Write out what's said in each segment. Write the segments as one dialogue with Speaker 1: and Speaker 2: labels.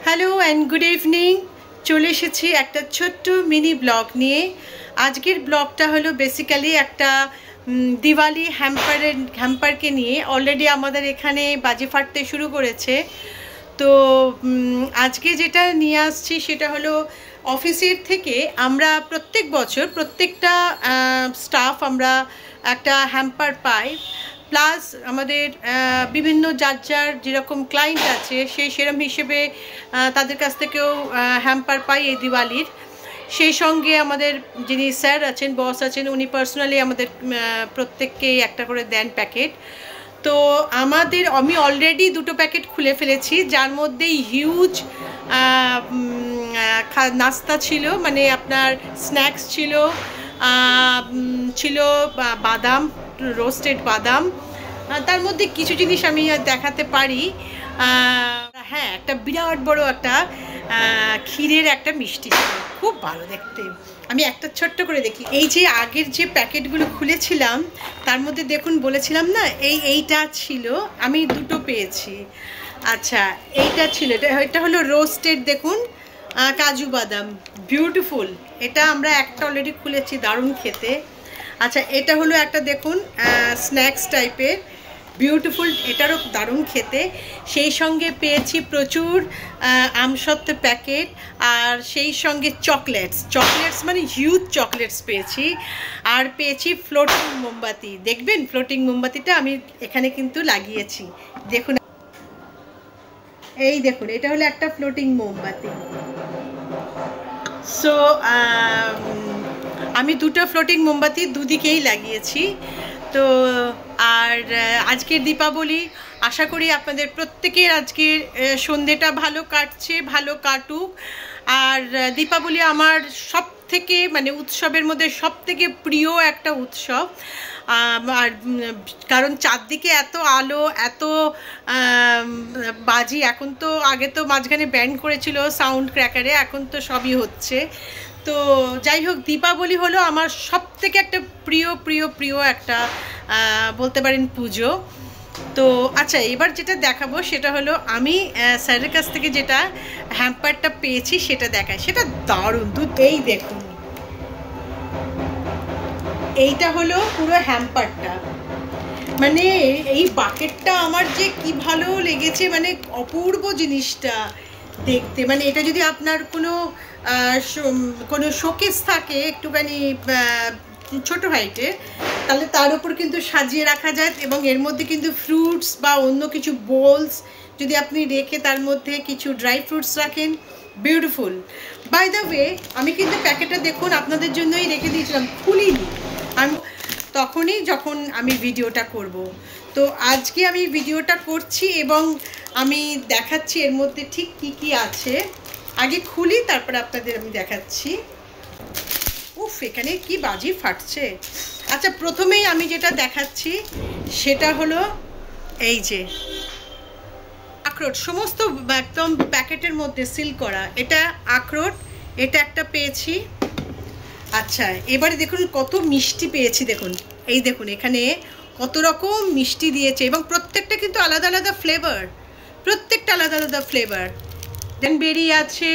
Speaker 1: Hello and good evening. চলে এসেছি একটা ছোট্ট মিনি ব্লগ নিয়ে। আজকের ব্লগটা হলো বেসিক্যালি একটা দিওয়ালি হ্যাম্পারকে নিয়ে। অলরেডি আমাদের এখানে বাজি ফাটতে শুরু করেছে। তো আজকে যেটা নিয়ে আসছি সেটা হলো অফিসের থেকে আমরা প্রত্যেক বছর প্রত্যেকটা স্টাফ আমরা একটা হ্যাম্পার পাই, প্লাস আমাদের বিভিন্ন যার যেরকম ক্লায়েন্ট আছে সেরকম হিসেবে তাদের কাছ থেকেও হ্যাম্পার পাই এই দিওয়ালির। সেই সঙ্গে আমাদের যিনি স্যার আছেন, বস আছেন, উনি পার্সোনালি আমাদের প্রত্যেককেই একটা করে দেন প্যাকেট। তো আমি অলরেডি 2টো প্যাকেট খুলে ফেলেছি, যার মধ্যেই হিউজ নাস্তা ছিল, মানে আপনার স্ন্যাক্স ছিল বাদাম, রোস্টেড বাদাম। তার মধ্যে কিছু জিনিস আমি দেখাতে পারি। হ্যাঁ, একটা বিরাট বড় একটা ক্ষীরের একটা মিষ্টি ছিল, খুব ভালো দেখতে। আমি একটা ছোট্ট করে দেখি। এই যে আগের যে প্যাকেটগুলো খুলেছিলাম তার মধ্যে দেখুন, বলেছিলাম না এইটা ছিল, আমি 2টো পেয়েছি। আচ্ছা, এইটা ছিল, এটা হলো রোস্টেড, দেখুন কাজু বাদাম, বিউটিফুল। এটা আমরা একটা অলরেডি খুলেছি, দারুণ খেতে। আচ্ছা, এটা হলো একটা দেখুন স্ন্যাক্স টাইপের, বিউটিফুল, এটারও দারুণ খেতে। সেই সঙ্গে পেয়েছি প্রচুর আমসত্ত্ব প্যাকেট, আর সেই সঙ্গে চকলেটস মানে হিউজ চকলেটস পেয়েছি। আর পেয়েছি ফ্লোটিং মোমবাতি। দেখবেন ফ্লোটিং মোমবাতিটা আমি এখানে কিন্তু লাগিয়েছি, দেখুন, এই দেখুন, এটা হলো একটা ফ্লোটিং মোমবাতি। সো আমি 2টো ফ্লোটিং মোমবাতি দুদিকেই লাগিয়েছি। তো আর আজকের দীপাবলি, আশা করি আপনাদের প্রত্যেকের আজকের সন্ধ্যেটা ভালো কাটছে, ভালো কাটুক। আর দীপাবলি আমার সব থেকে, মানে উৎসবের মধ্যে সব থেকে প্রিয় একটা উৎসব। আর কারণ চারদিকে এত আলো, এত বাজি। এখন তো আগে তো মাঝখানে ব্যান করেছিল সাউন্ড ক্র্যাকারে, এখন তো সবই হচ্ছে। তো যাই হোক, দীপাবলি হলো আমার সব থেকে একটা প্রিয় একটা বলতে পারেন পুজো। তো আচ্ছা, এবার যেটা দেখাবো সেটা হলো আমি স্যারের কাছ থেকে যেটা হ্যাম্পারটা পেয়েছি সেটা দেখাই। সেটা দারুণ, এই দেখুন, এইটা হলো পুরো হ্যাম্পারটা। মানে এই বাকেটটা আমার যে কি ভালো লেগেছে, মানে অপূর্ব জিনিসটা দেখতে। মানে এটা যদি আপনার কোনো শোকেস থাকে একটুখানি ছোট হাইটের, তাহলে তার উপর কিন্তু সাজিয়ে রাখা যায়। এবং এর মধ্যে কিন্তু ফ্রুটস বা অন্য কিছু বোলস যদি আপনি রেখে তার মধ্যে কিছু ড্রাই ফ্রুটস রাখেন, বিউটিফুল। বাই দ্য ওয়ে, আমি কিন্তু প্যাকেটটা দেখুন আপনাদের জন্যই রেখে দিয়েছিলাম, খুলিনি আমি তখনই, যখন আমি ভিডিওটা করব। তো আজকে আমি ভিডিওটা করছি এবং আমি দেখাচ্ছি এর মধ্যে ঠিক কি আছে। আগে খুলি, তারপরে আপনাদের আমি দেখাচ্ছি। উফ, এখানে কি বাজি ফাটছে। আচ্ছা, প্রথমেই আমি যেটা দেখাচ্ছি সেটা হলো এই যে আখরোট, সমস্ত একদম প্যাকেটের মধ্যে সিল করা, এটা আখরোট, এটা একটা পেয়েছি। আচ্ছা, এবারে দেখুন কত মিষ্টি পেয়েছি। দেখুন, এই দেখুন, এখানে কত রকম মিষ্টি দিয়েছে এবং প্রত্যেকটা কিন্তু আলাদা আলাদা ফ্লেভার, প্রত্যেকটা আলাদা আলাদা ফ্লেভার। দেন বেরি আছে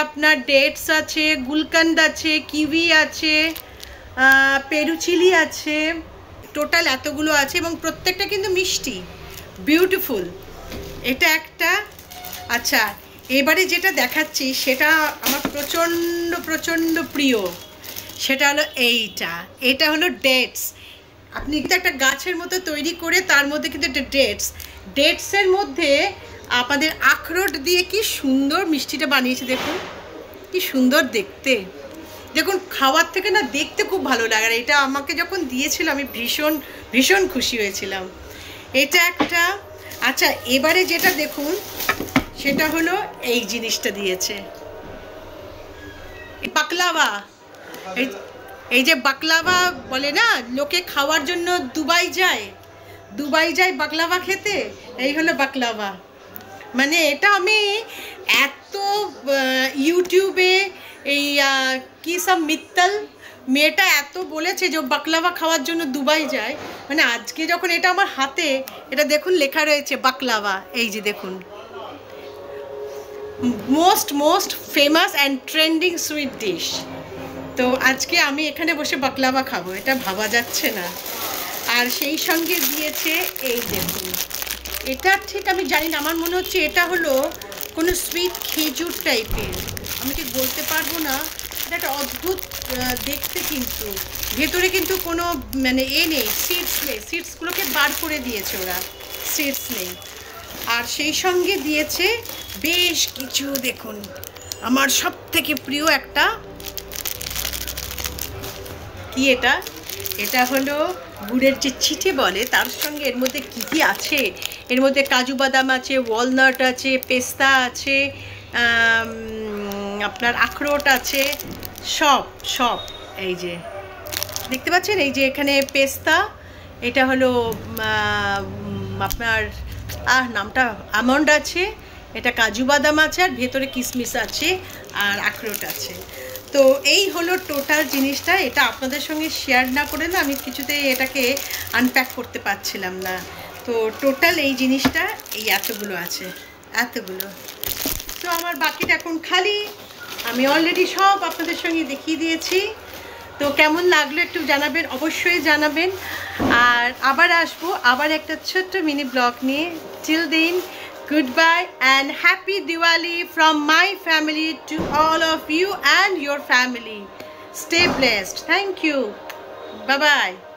Speaker 1: আপনার ডেটস আছে, গুলকান্দ আছে, কিউই আছে, পেরু চিলি আছে, টোটাল এতগুলো আছে এবং প্রত্যেকটা কিন্তু মিষ্টি, বিউটিফুল। এটা একটা। আচ্ছা, এবারে যেটা দেখাচ্ছি সেটা আমার প্রচণ্ড প্রিয়, সেটা হলো এটা হলো ডেটস। আপনি কিন্তু একটা গাছের মতো তৈরি করে তার মধ্যে কিন্তু একটা ডেটসের মধ্যে আপনাদের আখরোট দিয়ে কি সুন্দর মিষ্টিটা বানিয়েছে। দেখুন কি সুন্দর দেখতে, দেখুন খাওয়ার থেকে না দেখতে খুব ভালো লাগে। আর এটা আমাকে যখন দিয়েছিল আমি ভীষণ খুশি হয়েছিলাম। এটা একটা। আচ্ছা, এবারে যেটা দেখুন সেটা হলো এই জিনিসটা দিয়েছে, বাকলাওয়া। এই যে বাকলাওয়া বলে না, লোকে খাওয়ার জন্য দুবাই যায় বাকলাওয়া খেতে, এই হলো বাকলাওয়া। মানে এটা আমি এত ইউটিউবে এই কি সব মিত্তল মেয়েটা এত বলেছে যে বাকলাওয়া খাওয়ার জন্য দুবাই যায়। মানে আজকে যখন এটা আমার হাতে, এটা দেখুন লেখা রয়েছে বাকলাওয়া, এই যে দেখুন, most famous and trending sweet dish. তো আজকে আমি এখানে বসে বাকলাভা খাবো, এটা ভাবা যাচ্ছে না। আর সেই সঙ্গে দিয়েছে এই দেখুন, এটা ঠিক আমি জানি না, আমার মনে হচ্ছে এটা হলো কোনো সুইট খেজুর টাইপের, আমি ঠিক বলতে পারবো না। এটা একটা অদ্ভুত দেখতে, কিন্তু ভেতরে কিন্তু কোনো মানে নেই, সিডস নেই, সিডসগুলোকে বার করে দিয়েছে ওরা, সিডস নেই। আর সেই সঙ্গে দিয়েছে বেশ কিছু, দেখুন আমার সব থেকে প্রিয় একটা, কি এটা, এটা হলো গুড়ের যে চিঠে বলে, তার সঙ্গে এর মধ্যে কী কী আছে, এর মধ্যে কাজু বাদাম আছে, ওয়ালনাট আছে, পেস্তা আছে, আপনার আখরোট আছে, সব এই যে দেখতে পাচ্ছেন, এই যে এখানে পেস্তা, এটা হলো আপনার নামটা আমন্ড আছে, এটা কাজু বাদাম আছে, আর ভেতরে কিশমিশ আছে, আর আখরোট আছে। তো এই হলো টোটাল জিনিসটা। এটা আপনাদের সঙ্গে শেয়ার না করে না আমি কিছুতেই এটাকে আনপ্যাক করতে পারছিলাম না। তো টোটাল এই জিনিসটা এই এতগুলো আছে, এতগুলো। তো আমার বাকিটা এখন খালি, আমি অলরেডি সব আপনাদের সঙ্গে দেখিয়ে দিয়েছি। তো কেমন লাগলো একটু জানাবেন, অবশ্যই জানাবেন। আর আবার আসবো আবার একটা ছোট্ট মিনি ব্লগ নিয়ে। Till then, goodbye and happy Diwali from my family to all of you and your family. Stay blessed. Thank you. Bye bye.